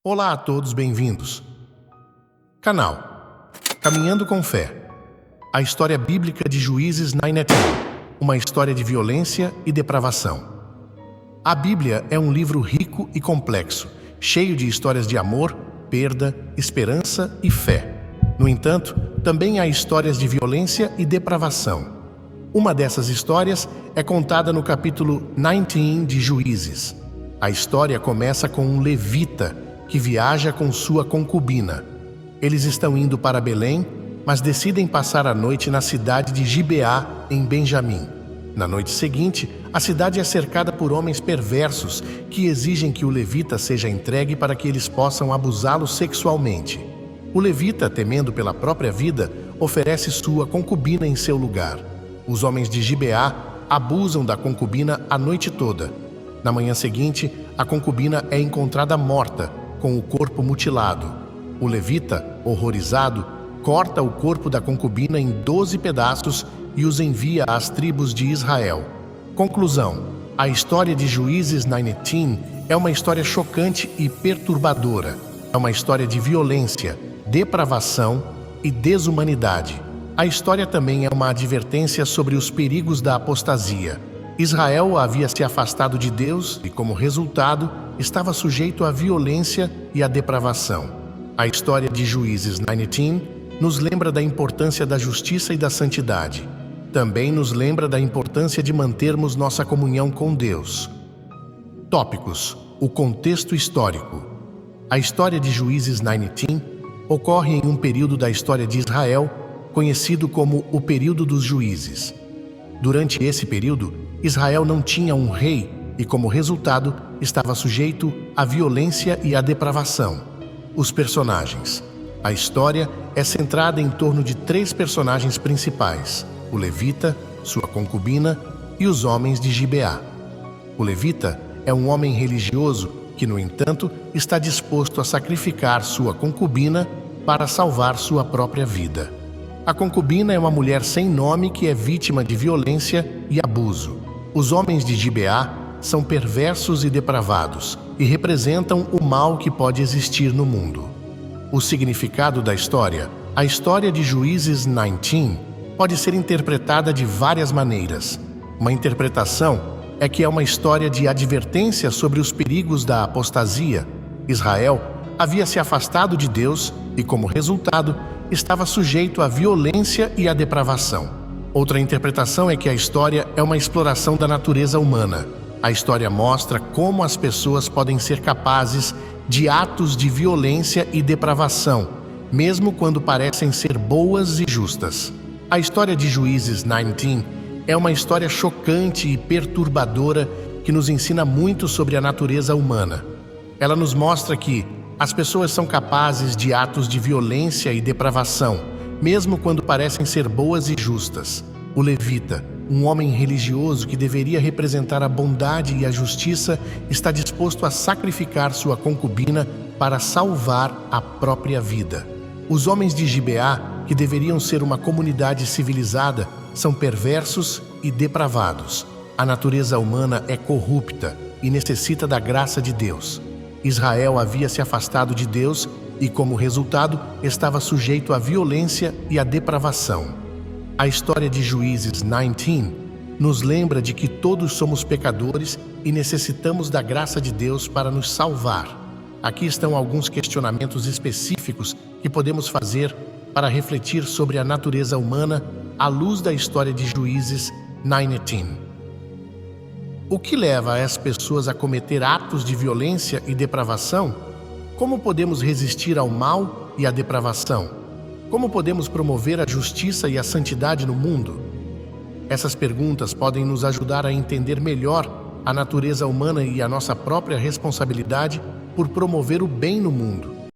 Olá a todos, bem-vindos. Canal Caminhando com Fé. A história bíblica de Juízes 19, uma história de violência e depravação. A Bíblia é um livro rico e complexo, cheio de histórias de amor, perda, esperança e fé. No entanto, também há histórias de violência e depravação. Uma dessas histórias é contada no capítulo 19 de Juízes. A história começa com um levita que viaja com sua concubina. Eles estão indo para Belém, mas decidem passar a noite na cidade de Gibeá, em Benjamim. Na noite seguinte, a cidade é cercada por homens perversos que exigem que o levita seja entregue para que eles possam abusá-lo sexualmente. O levita, temendo pela própria vida, oferece sua concubina em seu lugar. Os homens de Gibeá abusam da concubina a noite toda. Na manhã seguinte, a concubina é encontrada morta, com o corpo mutilado. O levita, horrorizado, corta o corpo da concubina em 12 pedaços e os envia às tribos de Israel. Conclusão: a história de Juízes 19 é uma história chocante e perturbadora. É uma história de violência, depravação e desumanidade. A história também é uma advertência sobre os perigos da apostasia. Israel havia se afastado de Deus e, como resultado, estava sujeito à violência e à depravação. A história de Juízes 19 nos lembra da importância da justiça e da santidade. Também nos lembra da importância de mantermos nossa comunhão com Deus. Tópicos: o contexto histórico. A história de Juízes 19 ocorre em um período da história de Israel conhecido como o período dos juízes. Durante esse período, Israel não tinha um rei e, como resultado, estava sujeito à violência e à depravação. Os personagens. A história é centrada em torno de 3 personagens principais: o levita, sua concubina e os homens de Gibeá. O levita é um homem religioso que, no entanto, está disposto a sacrificar sua concubina para salvar sua própria vida. A concubina é uma mulher sem nome que é vítima de violência e abuso. Os homens de Gibeá são perversos e depravados e representam o mal que pode existir no mundo. O significado da história. A história de Juízes 19 pode ser interpretada de várias maneiras. Uma interpretação é que é uma história de advertência sobre os perigos da apostasia. Israel havia se afastado de Deus e, como resultado, estava sujeito à violência e à depravação. Outra interpretação é que a história é uma exploração da natureza humana. A história mostra como as pessoas podem ser capazes de atos de violência e depravação, mesmo quando parecem ser boas e justas. A história de Juízes 19 é uma história chocante e perturbadora que nos ensina muito sobre a natureza humana. Ela nos mostra que as pessoas são capazes de atos de violência e depravação, mesmo quando parecem ser boas e justas. O levita, um homem religioso que deveria representar a bondade e a justiça, está disposto a sacrificar sua concubina para salvar a própria vida. Os homens de Gibeá, que deveriam ser uma comunidade civilizada, são perversos e depravados. A natureza humana é corrupta e necessita da graça de Deus. Israel havia se afastado de Deus e, como resultado, estava sujeito à violência e à depravação. A história de Juízes 19 nos lembra de que todos somos pecadores e necessitamos da graça de Deus para nos salvar. Aqui estão alguns questionamentos específicos que podemos fazer para refletir sobre a natureza humana à luz da história de Juízes 19. O que leva as pessoas a cometer atos de violência e depravação? Como podemos resistir ao mal e à depravação? Como podemos promover a justiça e a santidade no mundo? Essas perguntas podem nos ajudar a entender melhor a natureza humana e a nossa própria responsabilidade por promover o bem no mundo.